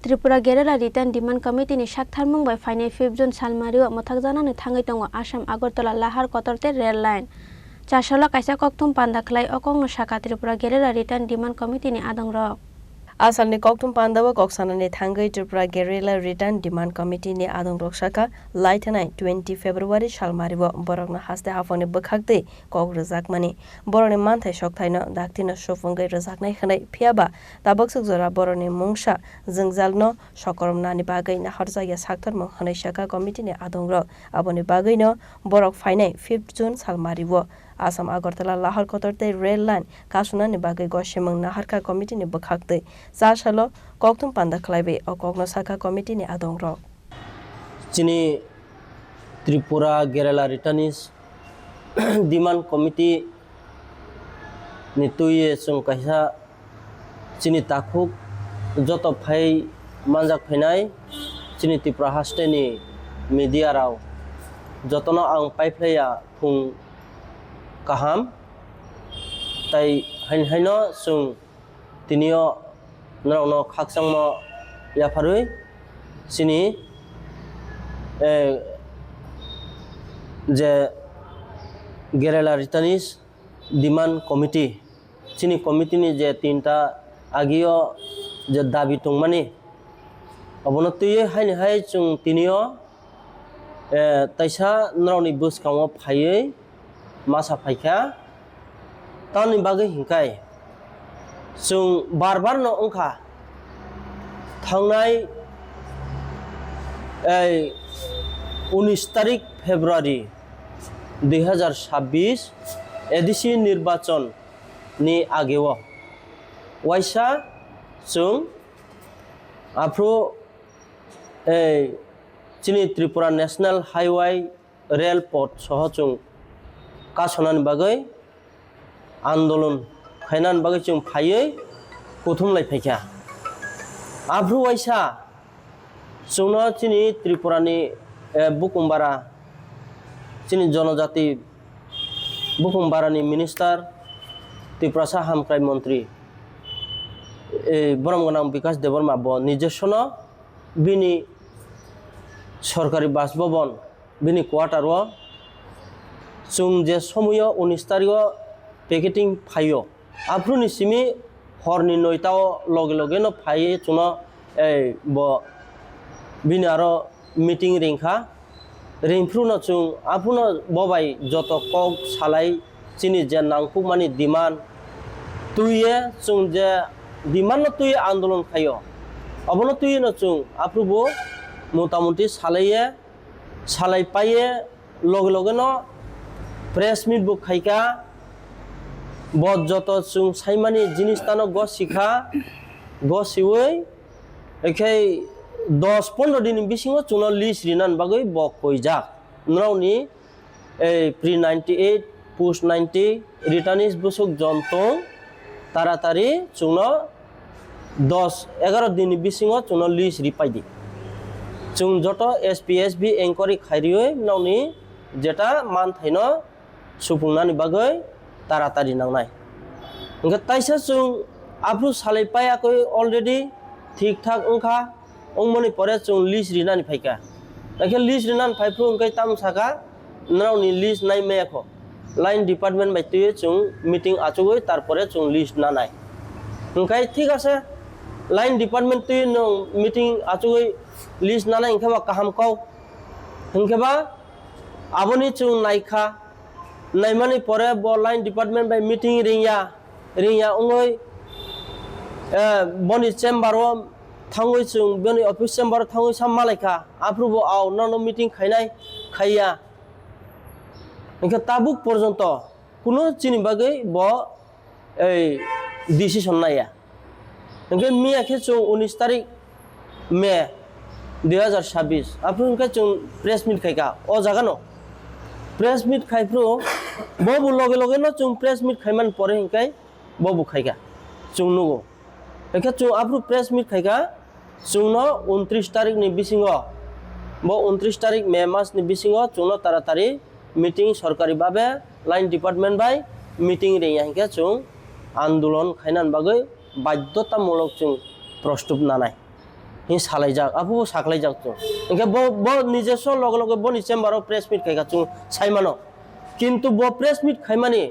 Tripura Gerela Return Demand Committee ni Shaktharmung by Final 5 June Salmario Motakjana Thangai Tongo Assam Agartala Lahar Kotorte Rail Line. Chashala Kaisa Koktum Pandaklai Okong Shaka Tripura Gerela Return Demand Committee ni Adong Rock. Asal ni Koktum Pandawa Koksana ni Thangai Tripura Gerela Return Demand Committee ni Adong Rock Shaka Laitanai 20 February Salmario Borokna Haste Hafoni Bukhakte Kok Razakmani Boroni Manthai Shokthaino Daktina Shofungai Razaknai Khanai Phiaba Tabaksuk Zora Boroni Mungsha Jingjalno Shokoromnani Bagai na Harjaya Saktarmung Hanai Shaka Committee ni Adong Rock Aboni Bagai no Borok Fainai 5 June Salmario Assam Agartala Lahar Kotorte Rail Line Kasuna ni Bagai Goshimung Naharka Committee ni Bukhakte Sashalo Koktum Pandaklaibe Okogno Saka Committee ni Adong Rock Chini Tripura Gerela Returnees Demand Committee ni tuye sung kaisa chini takhuk joto phai manjak phainai chini Tripura haste ni media rao jotono ang paiphlaya phung kaham tai haino sung tinio no khaksangmo yafarui sini je Gerela Returnees Demand Committee chini committee ni je tinta agio je dabi tungmani abono tuye haini hai chung tinio taisa nroni buskamo phaiye masa phaikha tani bagai hingkai chung barbar no ongkha thangnai 19 तारिख February 2026 ADC निर्वाचन नि आगेव वाइसा जों आफ्रो चिनि Tripura national highway rail port सह जों कासनान बागै आंदोलन खायनान बागै जों फायै गथुमलाय फायखा आफ्रो वाइसा जोंना चिनि त्रिपुरानि बुकुमबारा चिनि जनजाति बुकुमबारानि मिनिस्टार त्रिपुरा हामख्राय मन्त्री बरमगोनां बिकास देबर्मा ब निजेशन बिनि सरकारि बासभवन बिनि क्वार्टार जों जे समय 19 तारिख पेकेटिं फायो आफ्रुनि सिमि हरनि 9टाव लगे लगे न फायो चुना ब बिनि आरो मीटिंग रिंखा रिंफ्रुनो चुं आफुनो बबाई जतो कक सालाय चिनि जे नांखुक मानि डिमान्ड तुये चुं जे डिमान्ड तुये आंदोलन खायो अबनो तुये न चुं आफुबो मोटामुटी सालाये सालाय पाये लगे लगे न प्रेस मीट बुक खाइका ब जतो चुं साइमानि जिनिसतानो ग सिखा ग सिवै एखै 10-15 दिन बिसिङो चुना लिस्ट रिनान बागै बक कइजा नरावनि प्री 98 पोस्ट 90 रिटार्निस बुसुक जन्तों तारातारि चुना 10-11 दिन बिसिङो चुना लिस्ट रिपाइदि चुं जतो एसपीएसबी एंकरी खाइरियै नावनि जेटा मान थाइनो सुफुंनानि बागै तारातारि नांनाय ओंखा ताइसा चुं आफु सालायपायाखै अलरेडी ठीक ठाक ओंखा ओंमनि परे चुं लिस्ट रिनानि फाइका एखे लिस्ट रिनानि फाइफ्रु ओंखाय ताम साका नावनि लिस्ट नाय मेयाखो लाइन डिपार्टमेंट बायतुये चुं मीटिंग आचुगै तारपरे चुं लिस्ट नानाय ओंखाय ठीक आसे लाइन डिपार्टमेंट तुये नो मीटिंग आचुगै लिस्ट नानाय ओंखायबा काहाम कौ ओंखायबा आबनि चुं नायखा नायमानि परे ब लाइन डिपार्टमेंट बाय मीटिंग रिंया ओंगै बनि चेम्बारो थांगै जों बेनि अफिस चेम्बार थांगै साम मालायखा आफ्रुबो आव ननो मीटिंग खायनाय खाइया इनका ताबुक पर्यन्त कुनो चिनि बागै ब डिसिसन नाया इनका मियाखे जों 19 तारिख मे 2026 आफ्रु इनका जों प्रेस मीट खाइका अ जागानो प्रेस मीट खाइफ्रु बबु लगे लगे न जों प्रेस मीट खाइमान परे इनका बबु खाइका जों नुगो इनका जों आफ्रु प्रेस मीट खाइका चुनो 29 तारिख नि बिसिङो ब 29 तारिख मे मास नि बिसिङो चुनो तारातारि मीटिंग सरकारी भाबे लाइन डिपार्टमेंट बाय मीटिंग रिंया हिंके चुं आंदोलन खायनान बागै बाध्यतामूलक चुं प्रस्तुत नानाय हि सालायजाक आबो साख्लायजाक चुं इनके बो निजेस लगे लगे बो नि चेम्बाराव प्रेस मिट खायगा चुं साइमानो किन्तु बो प्रेस मिट खायमानि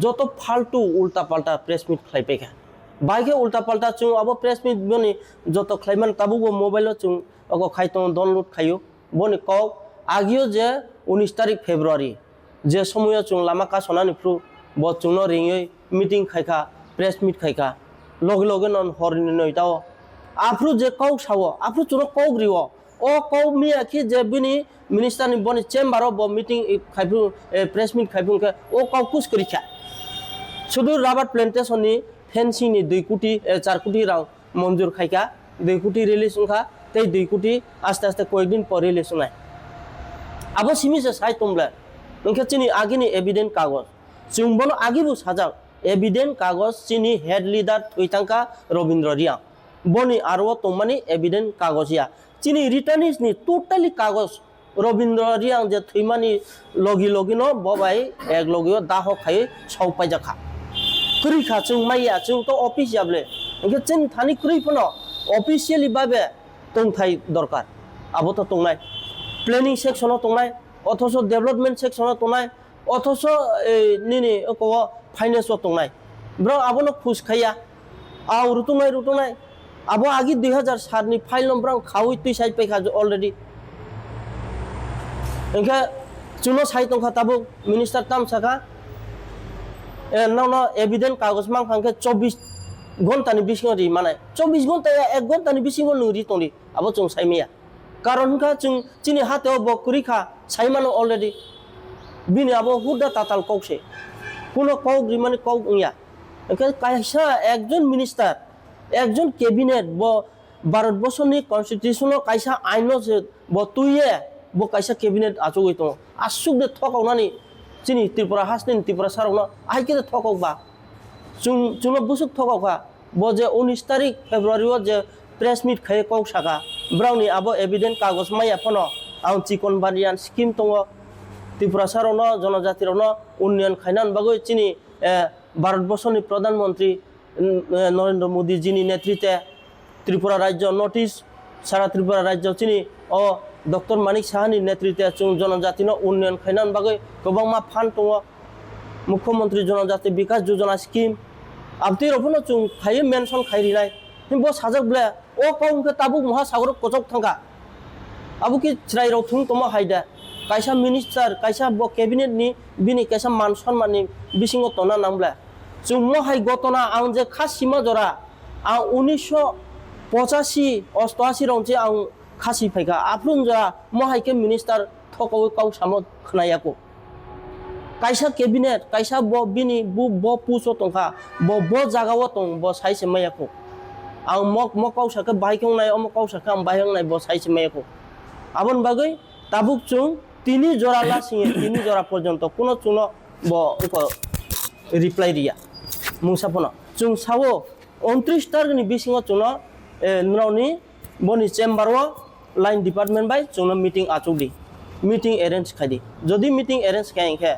যত ফালতু উল্টা পাল্টা প্রেস মিট খাইপাইখা বাইকে উল্টা পাল্টা চুং আবো প্রেস মিট বনি যত খাইমান তাবু মোবাইল চুং অগো খাইতো ডাউনলোড খাইও বনি কক আগিও যে 19 তারিখ ফেব্রুয়ারি যে সময় চুং লামা কাসনানি ফ্রু ব চুং রিঙই মিটিং খাইখা প্রেস মিট খাইখা লগে লগে নন হরিনি নইতাও আফ্রু যে কক সাও আফ্রু চুং কক রিও ও কক মিয়া কি যে বিনি মিনিস্টার নি বনি চেম্বারও ব মিটিং খাইফু প্রেস মিট খাইফুকে ও কক কুস করিখা শুধু রাবার প্ল্যান্টেশননি ফেন্সিংনি 2 কোটি 4 কোটি রাং মঞ্জুর খাইকা 2 কোটি রিলিজ উনখা তেই 2 কোটি আস্তে আস্তে কয়েকদিন পর রিলিজ নাই আবো সিমিসে সাই তোমলা নংখা চিনি আগিনি এভিডেন্ট কাগজ চুংবনো আগিবু সাজাক এভিডেন্ট কাগজ চিনি হেড লিডার থৈতাঙ্কা রবীন্দ্র রিয়া বনি আরো তোমানি এভিডেন্ট কাগজিয়া চিনি রিটার্নিস নি টোটালি কাগজ রবীন্দ্র রিয়া যে থৈমানি লগি লগিনো ববাই এক লগিও দাহ খাই সাউ পাইজাখা করিখা চুং মাইয়া চুং তো অফিস যাবলে ইনকে চিন থানি করিফনো অফিসিয়ালি ভাবে তংথাই দরকার আবো তো তংনাই প্ল্যানিং সেকশনও তংনাই অথচ ডেভেলপমেন্ট সেকশনও তংনাই অথচ নিনি ক ফাইন্যান্সও তংনাই ব্র আবনো খুশ খাইয়া আও রুতুনাই আবো আগি 2007 नि फाइल नम्बर खावै तुइ साइड पैखा अलरेडी इनके चुनो साइड तंखा ताबो मिनिस्टार ताम साखा नाउनो एविडेंट कागज मां खांके 24 घंटा नि बिसिङो रि माने 24 घंटा या 1 घंटा नि बिसिङो नुरि तंरि आबो जों साइमिया कारण का जों चिनि हातेव बकुरिखा साइमानो अलरेडी बिनि आबो हुदा ताताल कौसे कोनो कौ रि माने कौ इया इनके कायसा एकजन मिनिस्टार একজন ক্যাবিনেট ব ভারতবর্ষনি কনস্টিটিউশনাল কাইসা আইন যে ব তুইয়ে ব কাইসা ক্যাবিনেট আচুগই তো আসুক দে থকাউনানি চিনি ত্রিপুরা হাসনি ত্রিপুরা সারনা আইকে দে থকাউবা চুন বুসুক থকাউকা ব যে 19 তারিখ ফেব্রুয়ারিও যে প্রেস মিট খায় কক সাকা ব্রাউনি আবো এভিডেন্ট কাগজ মাইয়া ফনো আউ চিকন বারিয়ান স্কিম দङ ত্রিপুরা সারনা জনজাতিরন উন্নয়ন খাইনান বাগৈ চিনি ভারতবর্ষনি প্রধানমন্ত্রী नरेंद्र मोदी जी नेतृत्वे त्रिपुरा राज्य नॉर्थ ईस्ट सारा त्रिपुरा राज्य चिनी डॉक्टर मानिक साहानि नेतृत्वे जों जनजाति उन्नयन खायनान बागै गोबां मा फान्ड दङ मुख्यमंत्री जनजाति विकास योजना स्कीम आबति रफनो जों खाय मेंशन खायरिनाय बो साजकब्ला ओ काउंके ताबु महासागर कजक थांगा आबु कि छराय रौ थुं तमा हायदा कायसा मिनिस्टार कायसा बो कैबिनेट नि बिनि कायसा मान सन्माननि बिसिङो तना नामब्ला जों महाय घटना आं जे खासिमा जरा आं 1985-88 रावजे आं खासि फायगा आफ्रुन जरा महायके मिनिस्टार थकाव काउ साम खनायाको कायसा कैबिनेट कायसा ब बिनि ब पुसो तंखा ब जागाव तं ब साइसे मायाको आं मक काउ साके बायखंनाय अम काउ साके आं बायंनाय ब साइसे मायाको आबन बागै ताबुक जों तिनि जरा लासिङे तिनि जरा पर्यन्त कोनो चुनो ब रिप्लाय रिया मुसाफना जों सावो 29 तारिखनि बिसिङो चुनो नरावनि बनि चेम्बारव लाइन डिपार्टमेंट बाय जोंनो मीटिंग आचुगदि मीटिंग अरेंज खायदि जदि मीटिंग अरेंज खायखे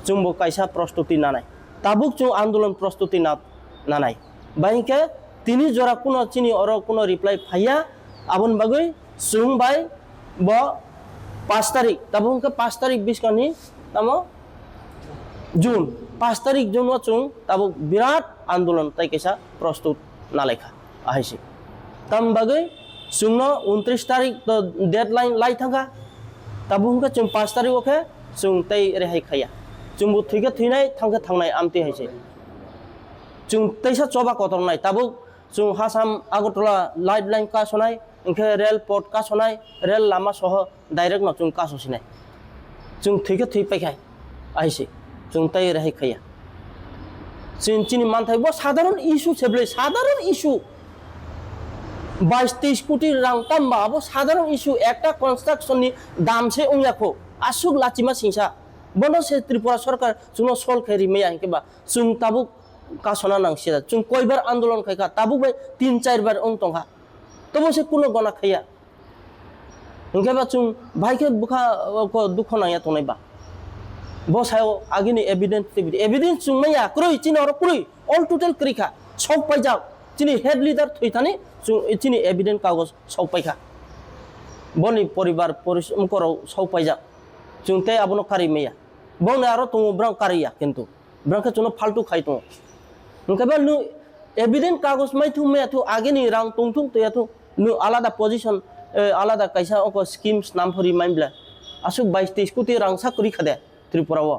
जों बो कायसा प्रस्तुति नानाय ताबुक जों आंदोलन प्रस्तुति नानाय बायके तिनि जरा कोनो चिनि अर कोनो रिप्लाय फाया आबन बागै जों बाय ब 5 तारिख ताबुके 5 तारिख बिसकानि तामो जून 5 तारिख जून चुं ताबुक बिराट आंदोलन ताइकेसा प्रस्तुत नालेखा आहायसि ताम बागै जोंनो 29 तारिख तो डेडलाइन लाई थांगा ताबुके जों 5 तारिख ओके जों तै रेहाय खाया जों बु थैगे थैनाय थांगे थांनाय आमति हायसि जों तैसा चबा कतरनाय ताबुक जों हासाम आगरतला लाइट लाइन का सनाय इनके रेल पोर्ट का सनाय रेल लामा सह डाइरेक्ट न जों का ससिनाय जों थैगे थै पाइखाय आहायसि जों तै रेहाय खाया चिनी मानथाय बो साधारण इशू सेबले साधारण इशू 22-23 कोटी रां तामबा बो साधारण इशू एकटा कन्स्ट्राक्शन नि दाम से उयाखौ आसुक लाचिमा सिंसा बनो से त्रिपुरा सरकार जुनो सल खेरि मैया केबा जों ताबुक कासना नांसिया जों कयबार आंदोलन खायखा ताबुक बाय 3-4 बार ओं तंखा तबो से कुनो गना खाया ओंकेबा जों भाइके बुखा को दुख नाया तनायबा बसायो आगिनि एविडेंस जों मैया क्रय चिनो र क्रय ऑल टोटल क्रिखा सब पाइजा चिनि हेड लिडार थैथानि जों इथिनि एभिडेन्ट कागज सावपायखा बनि परिबार परिसमकराव सावपायजा जों ते आबनो कारि मैया बंने आरो तुम ब्रां कारिया किन्तु ब्रांके चुनो फाल्तु खाइ तुम ओंखायबा नु एभिडेन्ट कागज माइथु मैयाथु आगेनि रां तुंथुं तयाथु नु आलादा पोजिशन आलादा कैसा अको स्कीम्स नाम फरि माइब्ला आसु 22-23 कोटी रां साकरि खादे त्रिपुराव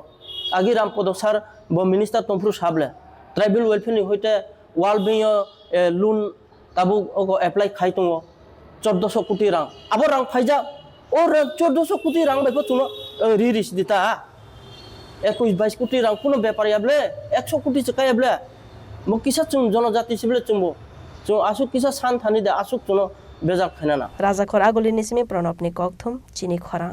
आगि राम पदसार ब मिनिस्टार तंफ्रु साबले ट्राइबल वेलफेयर नि होइते वाल बेयो लोन ताबु अको एप्लाई खाइ तुम 1400 कोटी रां आबो रां फाइजा और 1400 कोटी रां बाइबो तुनो रिरिस दिता 21-22 कोटी रां कुनो बेपारियाब्ले 100 कोटी चकायाब्ले म किसा जों जनजाति सिबले जोंबो जों आसु किसा सान थानि दे आसु तुनो बेजाक खानाना राजाखर आगुलिनिसिमि प्रणबनि कक्थुम चिनि खरां